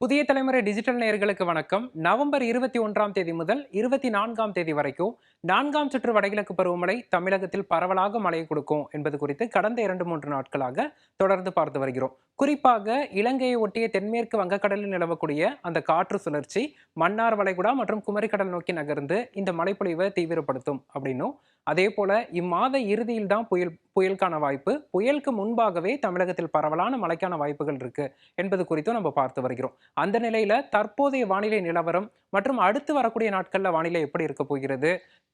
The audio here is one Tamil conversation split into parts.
புதிய தலைமுறை டிஜிட்டல் நேயர்களுக்கு வணக்கம். நவம்பர் 21ஆம் தேதி முதல் 24ஆம் தேதி வரைக்கும் 4ஆம் சுற்று வடகிழக்கு பருவமழை தமிழகத்தில் பரவலாக மழை கொடுக்கும் என்பது குறித்து கடந்த 2-3 நாட்களாக தொடர்ந்து பார்த்து வருகிறோம். குறிப்பாக இலங்கையை ஒட்டிய தென்மேற்கு வங்கக்கடலில் நிலவக்கூடிய அந்த காற்று சுழற்சி மன்னார் வளைகுடா மற்றும் குமரிக்கடல் நோக்கி நகர்ந்து இந்த மழைப்பொழிவை தீவிரப்படுத்தும் அப்படின்னும், அதே போல இம்மாத இறுதியில் தான் புயலுக்கான வாய்ப்பு, புயலுக்கு முன்பாகவே தமிழகத்தில் பரவலான மழைக்கான வாய்ப்புகள் இருக்கு என்பது குறித்தும் நம்ம பார்த்து வருகிறோம். அந்த நிலையில தற்போதைய வானிலை நிலவரம் மற்றும் அடுத்து வரக்கூடிய நாட்கள்ல வானிலை எப்படி இருக்க போகிறது,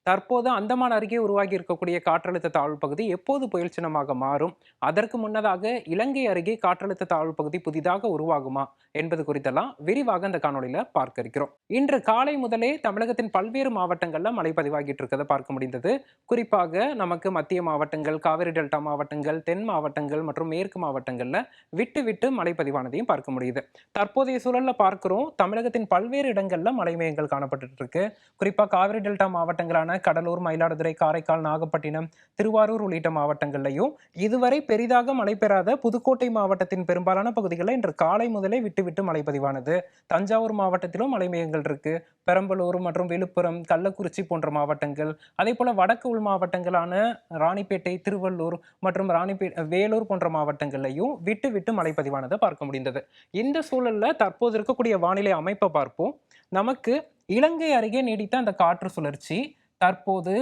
தற்போது அந்தமான் அருகே உருவாகி இருக்கக்கூடிய காற்றழுத்த தாழ்வு பகுதி எப்போது புயல் சின்னமாக மாறும், அதற்கு முன்னதாக இலங்கை அருகே காற்றழுத்த தாழ்வு பகுதி புதிதாக உருவாகுமா என்பது குறித்தெல்லாம் விரிவாக இந்த காணொலியில பார்க்க இருக்கிறோம். இன்று காலை முதலே தமிழகத்தின் பல்வேறு மாவட்டங்கள்ல மழை பதிவாகிட்டு இருக்கிறத பார்க்க முடிந்தது. குறிப்பாக நமக்கு மத்திய மாவட்டங்கள், காவிரி டெல்டா மாவட்டங்கள், தென் மாவட்டங்கள் மற்றும் மேற்கு மாவட்டங்கள்ல விட்டு விட்டு மழை பதிவானதையும் பார்க்க முடியுது. தற்போதைய சூழல்ல பார்க்கிறோம், தமிழகத்தின் பல்வேறு இடங்கள்ல மழை மேகங்கள் காணப்பட்டு இருக்கு. குறிப்பா காவிரி டெல்டா மாவட்டங்களான கடலூர், மயிலாடுதுறை, காரைக்கால், நாகப்பட்டினம், திருவாரூர் உள்ளிட்ட மாவட்டங்கள்லையும் இதுவரை பெரிதாக மழை பெறாத புதுக்கோட்டை மாவட்டத்தின் பெரும்பாலான பகுதிகளில் இன்று காலை முதலே விட்டு விட்டு மழை பதிவானது. தஞ்சாவூர் மாவட்டத்திலும் மழை மேகங்கள் இருக்கு. பெரம்பலூர் மற்றும் விழுப்புரம், கள்ளக்குறிச்சி போன்ற மாவட்டங்கள், அதே போல வடக்கு உள் மாவட்டங்களான ராணிப்பேட்டை, திருவள்ளூர் மற்றும் வேலூர் போன்ற மாவட்டங்கள்லையும் விட்டு விட்டு மழை பதிவானதை பார்க்க முடிந்தது. இந்த சூழல்ல தற்போது இருக்கக்கூடிய வானிலை அமைப்பை பார்ப்போம். நமக்கு இலங்கை அருகே நீடித்த அந்த காற்று சுழற்சி தற்போது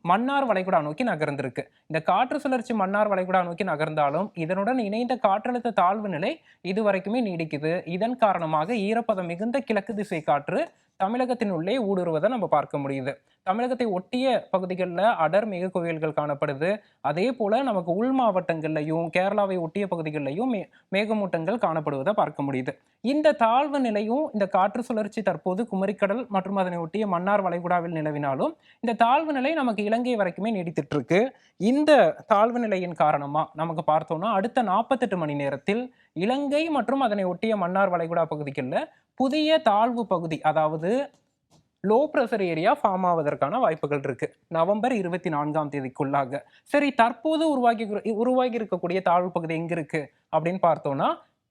மன்னார் வளைகுடா நோக்கி நகர்ந்திருக்கு. இந்த காற்று சுழற்சி மன்னார் வளைகுடா நோக்கி நகர்ந்தாலும் இதனுடன் இணைந்த காற்றழுத்த தாழ்வு நிலை இதுவரைக்குமே நீடிக்குது. இதன் காரணமாக ஈரப்பதம் மிகுந்த கிழக்கு திசை காற்று தமிழகத்தின் உள்ளே ஊடுருவதை நம்ம பார்க்க முடியுது. தமிழகத்தை ஒட்டிய பகுதிகளில் அடர் மேக குவியல்கள் காணப்படுது. அதே போல நமக்கு உள் மாவட்டங்கள்லையும் கேரளாவை ஒட்டிய பகுதிகளிலையும் மேகமூட்டங்கள் காணப்படுவதை பார்க்க முடியுது. இந்த தாழ்வு நிலையும் இந்த காற்று சுழற்சி தற்போது குமரிக்கடல் மற்றும் அதனை ஒட்டிய மன்னார் வளைகுடாவில் நிலவினாலும் இந்த தாழ்வு நிலை நமக்கு இலங்கை வரைக்குமே நீடித்துட்டு இருக்கு. இந்த தாழ்வு நிலையின் காரணமா நமக்கு பார்த்தோம்னா அடுத்த 48 மணி நேரத்தில் இலங்கை மற்றும் அதனை ஒட்டிய மன்னார் வளைகுடா பகுதிகளில் புதிய தாழ்வு பகுதி, அதாவது லோ பிரஷர் ஏரியா ஃபார்ம் ஆவதற்கான வாய்ப்புகள் இருக்கு நவம்பர் 24ஆம் தேதிக்குள்ளாக. சரி, தற்போது உருவாகி இருக்கக்கூடிய தாழ்வு பகுதி எங்க இருக்கு அப்படின்னு பார்த்தோம்னா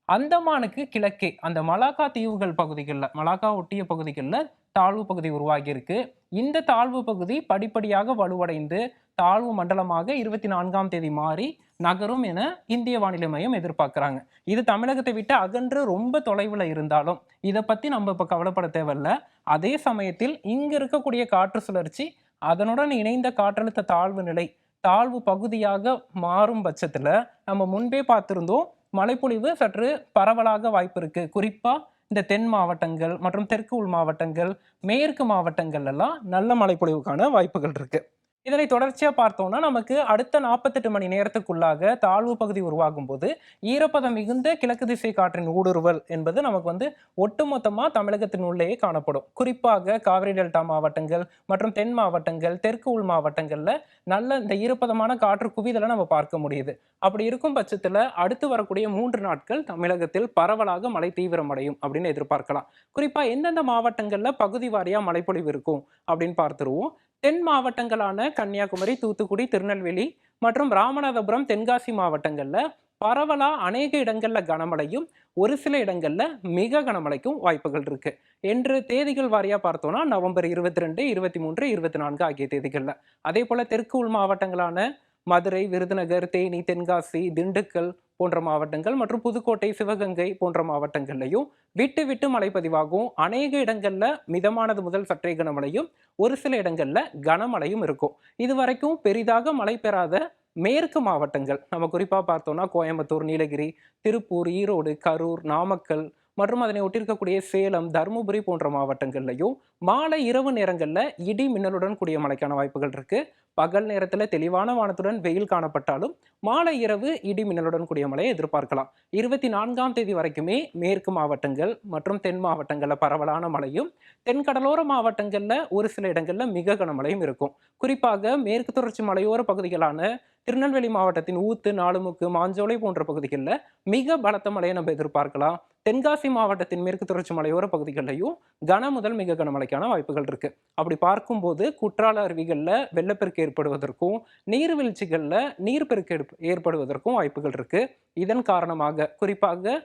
அந்தமானுக்கு கிழக்கே அந்த மலாக்கா தீவுகள் பகுதிகளில், மலாக்கா ஒட்டிய பகுதிகளில் தாழ்வு பகுதி உருவாகி இருக்கு. இந்த தாழ்வு பகுதி படிப்படியாக வலுவடைந்து தாழ்வு மண்டலமாக 24ஆம் தேதி மாறி நகரும் என இந்திய வானிலை மையம் எதிர்பார்க்கிறாங்க. இது தமிழகத்தை விட்டு அகன்று ரொம்ப தொலைவில் இருந்தாலும் இதை பத்தி நம்ம இப்ப கவலைப்பட தேவையில்ல. அதே சமயத்தில் இங்க இருக்கக்கூடிய காற்று சுழற்சி அதனுடன் இணைந்த காற்றழுத்த தாழ்வு நிலை தாழ்வு பகுதியாக மாறும் பட்சத்துல நம்ம முன்பே பார்த்திருந்தோம் மழைப்பொழிவு சற்று பரவலாக வாய்ப்பு இருக்கு. குறிப்பா இந்த தென் மாவட்டங்கள் மற்றும் தெற்கு உள் மாவட்டங்கள், மேற்கு மாவட்டங்கள் எல்லாம் நல்ல மழைப்பொழிவுக்கான வாய்ப்புகள் இருக்கு. இதனை தொடர்ச்சியா பார்த்தோம்னா நமக்கு அடுத்த 48 மணி நேரத்துக்குள்ளாக தாழ்வு பகுதி உருவாகும் போது ஈரப்பதம் மிகுந்த கிழக்கு திசை காற்றின் ஊடுருவல் என்பது நமக்கு ஒட்டுமொத்தமா தமிழகத்தின் உள்ளே காணப்படும். குறிப்பாக காவிரி டெல்டா மாவட்டங்கள் மற்றும் தென் மாவட்டங்கள், தெற்கு உள் மாவட்டங்கள்ல நல்ல இந்த ஈரப்பதமான காற்று குவிதலை நம்ம பார்க்க முடியுது. அப்படி இருக்கும் பட்சத்துல அடுத்து வரக்கூடிய 3 நாட்கள் தமிழகத்தில் பரவலாக மழை தீவிரமடையும் அப்படின்னு எதிர்பார்க்கலாம். குறிப்பா எந்தெந்த மாவட்டங்கள்ல பகுதி வாரியா மழைப்பொழிவு இருக்கும் அப்படின்னு பார்த்துருவோம். தென் மாவட்டங்களான கன்னியாகுமரி, தூத்துக்குடி, திருநெல்வேலி மற்றும் ராமநாதபுரம், தென்காசி மாவட்டங்கள்ல பரவலா அநேக இடங்கள்ல கனமழையும் ஒரு சில இடங்கள்ல மிக கனமழைக்கும் வாய்ப்புகள் இருக்கு என்று தேதிகள் வாரியா பார்த்தோம்னா நவம்பர் 22, 23, 24 ஆகிய தேதிகள்ல. அதே போல தெற்கு உள் மாவட்டங்களான மதுரை, விருதுநகர், தேனி, தென்காசி, திண்டுக்கல் போன்ற மாவட்டங்கள் மற்றும் புதுக்கோட்டை, சிவகங்கை போன்ற மாவட்டங்கள்லையும் விட்டு விட்டு மழை பதிவாகும். அநேக இடங்கள்ல மிதமானது முதல் சற்றே கனமழையும் ஒரு சில இடங்கள்ல கனமழையும் இருக்கும். இதுவரைக்கும் பெரிதாக மழை பெறாத மேற்கு மாவட்டங்கள் நம்ம குறிப்பா பார்த்தோம்னா கோயம்புத்தூர், நீலகிரி, திருப்பூர், ஈரோடு, கரூர், நாமக்கல் மற்றும் அதனை ஒட்டியிருக்கக்கூடிய சேலம், தருமபுரி போன்ற மாவட்டங்கள்லையும் மாலை இரவு நேரங்கள்ல இடி மின்னலுடன் கூடிய மழைக்கான வாய்ப்புகள் இருக்கு. பகல் நேரத்துல தெளிவான வானத்துடன் வெயில் காணப்பட்டாலும் மாலை இரவு இடி மின்னலுடன் கூடிய மழையை எதிர்பார்க்கலாம். 24ஆம் தேதி வரைக்குமே மேற்கு மாவட்டங்கள் மற்றும் தென் மாவட்டங்கள்ல பரவலான மழையும், தென்கடலோர மாவட்டங்கள்ல ஒரு சில இடங்கள்ல மிக கனமழையும் இருக்கும். குறிப்பாக மேற்கு தொடர்ச்சி மலையோர பகுதிகளான திருநெல்வேலி மாவட்டத்தின் ஊத்து, நாலுமுக்கு, மாஞ்சோலை போன்ற பகுதிகளில் மிக பலத்த மழையை நம்ம எதிர்பார்க்கலாம். தென்காசி மாவட்டத்தின் மேற்கு தொடர்ச்சி மலையோர பகுதிகளிலையும் கன முதல் மிக கனமழைக்கான வாய்ப்புகள் இருக்கு. அப்படி பார்க்கும்போது குற்றால அருவிகளில் வெள்ளப்பெருக்கு ஏற்படுவதற்கும் நீர்வீழ்ச்சிகளில் நீர்ப்பெருக்கு ஏற்படுவதற்கும் வாய்ப்புகள் இருக்கு. இதன் காரணமாக குறிப்பாக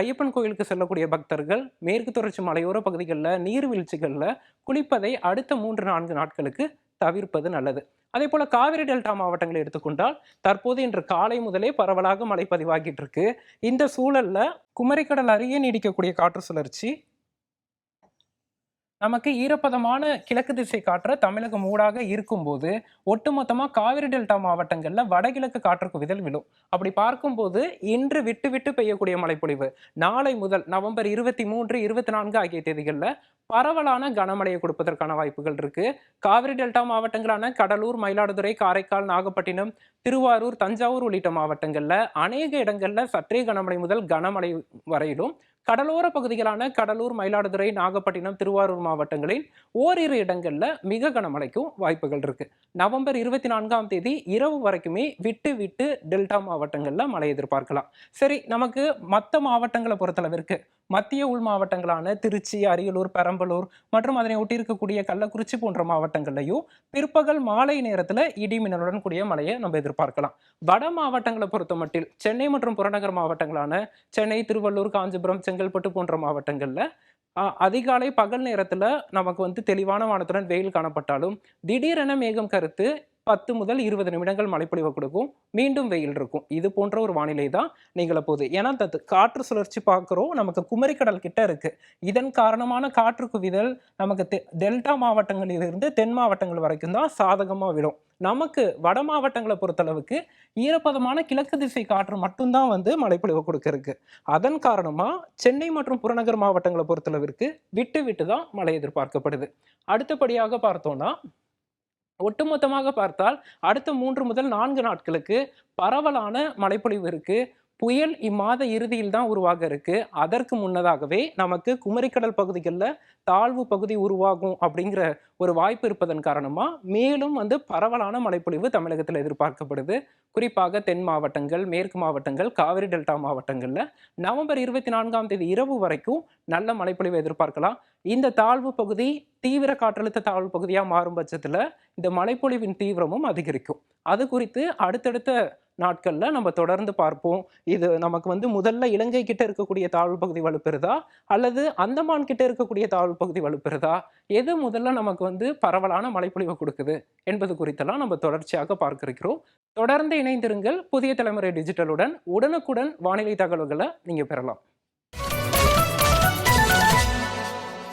ஐயப்பன் கோயிலுக்கு செல்லக்கூடிய பக்தர்கள் மேற்கு தொடர்ச்சி மலையோர பகுதிகளில் நீர்வீழ்ச்சிகளில் குளிப்பதை அடுத்த 3-4 நாட்களுக்கு தவிர்ப்பது நல்லது. அதே போல காவிரி டெல்டா மாவட்டங்களை எடுத்துக்கொண்டால் தற்போது இன்று காலை முதலே பரவலாக மழை பதிவாகிட்டு இருக்கு. இந்த சூழல்ல குமரிக்கடல் அருகே நீடிக்கக்கூடிய காற்று சுழற்சி நமக்கு ஈரப்பதமான கிழக்கு திசை காற்று தமிழகம் ஊடாக இருக்கும்போது ஒட்டுமொத்தமா காவிரி டெல்டா மாவட்டங்கள்ல வடகிழக்கு காற்று குவிதல் விழும். அப்படி பார்க்கும்போது இன்று விட்டு விட்டு பெய்யக்கூடிய மழைப்பொழிவு நாளை முதல் நவம்பர் 23, 24 ஆகிய தேதிகளில் பரவலான கனமழையை கொடுப்பதற்கான வாய்ப்புகள் இருக்கு. காவிரி டெல்டா மாவட்டங்களான கடலூர், மயிலாடுதுறை, காரைக்கால், நாகப்பட்டினம், திருவாரூர், தஞ்சாவூர் உள்ளிட்ட மாவட்டங்கள்ல அநேக இடங்கள்ல சற்றே கனமழை முதல் கனமழை வரையிலும், கடலோர பகுதிகளான கடலூர், மயிலாடுதுறை, நாகப்பட்டினம், திருவாரூர் மாவட்டங்களில் ஓரிரு இடங்கள்ல மிக கனமழைக்கும் வாய்ப்புகள் இருக்கு. நவம்பர் 24ஆம் தேதி இரவு வரைக்குமே விட்டு விட்டு டெல்டா மாவட்டங்கள்ல மழை எதிர்பார்க்கலாம். சரி, நமக்கு மற்ற மாவட்டங்களை பொறுத்தளவிற்கு மத்திய உள் மாவட்டங்களான திருச்சி, அரியலூர், பெரம்பலூர் மற்றும் அதனை ஒட்டி இருக்கக்கூடிய கள்ளக்குறிச்சி போன்ற மாவட்டங்கள்லையும் பிற்பகல் மாலை நேரத்துல இடி மின்னலுடன் கூடிய மழையை நம்ம எதிர்பார்க்கலாம். வட மாவட்டங்களை பொறுத்த மட்டில் சென்னை மற்றும் புறநகர் மாவட்டங்களான சென்னை, திருவள்ளூர், காஞ்சிபுரம், செங்கல்பட்டு போன்ற மாவட்டங்கள்ல அதிகாலை பகல் நேரத்துல நமக்கு தெளிவான வானத்துடன் வெயில் காணப்பட்டாலும் திடீரென மேகம் கருத்து 10 முதல் 20 நிமிடங்கள் மழைப்பொழிவு கொடுக்கும், மீண்டும் வெயில் இருக்கும். இது போன்ற ஒரு வானிலை தான் நிகழ போகுது. ஏன்னா காற்று சுழற்சி பார்க்குறோம், நமக்கு குமரிக்கடல் கிட்ட இருக்கு. இதன் காரணமான காற்று குவிதல் நமக்கு டெல்டா மாவட்டங்களிலிருந்து தென் மாவட்டங்கள் வரைக்கும் தான் சாதகமாக விடும். நமக்கு வட மாவட்டங்களை பொறுத்தளவுக்கு ஈரப்பதமான கிழக்கு திசை காற்று மட்டும்தான் மழைப்பொழிவு கொடுக்க இருக்கு. அதன் காரணமா சென்னை மற்றும் புறநகர் மாவட்டங்களை பொறுத்தளவிற்கு விட்டு விட்டு தான் மழை எதிர்பார்க்கப்படுது. அடுத்தபடியாக பார்த்தோம்னா ஒட்டுமொத்தமாக பார்த்தால் அடுத்த 3 முதல் 4 நாட்களுக்கு பரவலான மழைப்பொழிவு இருக்கு. புயல் இம்மாத இறுதியில் தான் உருவாக இருக்கு. அதற்கு முன்னதாகவே நமக்கு குமரிக்கடல் பகுதிகளில் தாழ்வு பகுதி உருவாகும் அப்படிங்கிற ஒரு வாய்ப்பு இருப்பதன் காரணமா மேலும் பரவலான மழைப்பொழிவு தமிழகத்தில் எதிர்பார்க்கப்படுது. குறிப்பாக தென் மாவட்டங்கள், மேற்கு மாவட்டங்கள், காவிரி டெல்டா மாவட்டங்கள்ல நவம்பர் 24ஆம் தேதி இரவு வரைக்கும் நல்ல மழைப்பொழிவு எதிர்பார்க்கலாம். இந்த தாழ்வு பகுதி தீவிர காற்றழுத்த தாழ்வு பகுதியா மாறும் பட்சத்துல இந்த மழைப்பொழிவின் தீவிரமும் அதிகரிக்கும். அது குறித்து அடுத்தடுத்த நாட்கள்ல நம்ம தொடர்ந்து பார்ப்போம். இது நமக்கு முதல்ல இலங்கை கிட்ட இருக்கக்கூடிய தாழ்வு பகுதி வலுப்பெறுதா அல்லது அந்தமான் கிட்ட இருக்கக்கூடிய தாழ்வு பகுதி வலுப்பெறுதா, எது முதல்ல நமக்கு பரவலான மழைப்பொழிவு கொடுக்குது என்பது குறித்தெல்லாம் நம்ம தொடர்ச்சியாக பார்க்க இருக்கிறோம். தொடர்ந்து இணைந்திருங்கள். புதிய தலைமுறை டிஜிட்டலுடன் உடனுக்குடன் வானிலை தகவல்களை நீங்க பெறலாம்.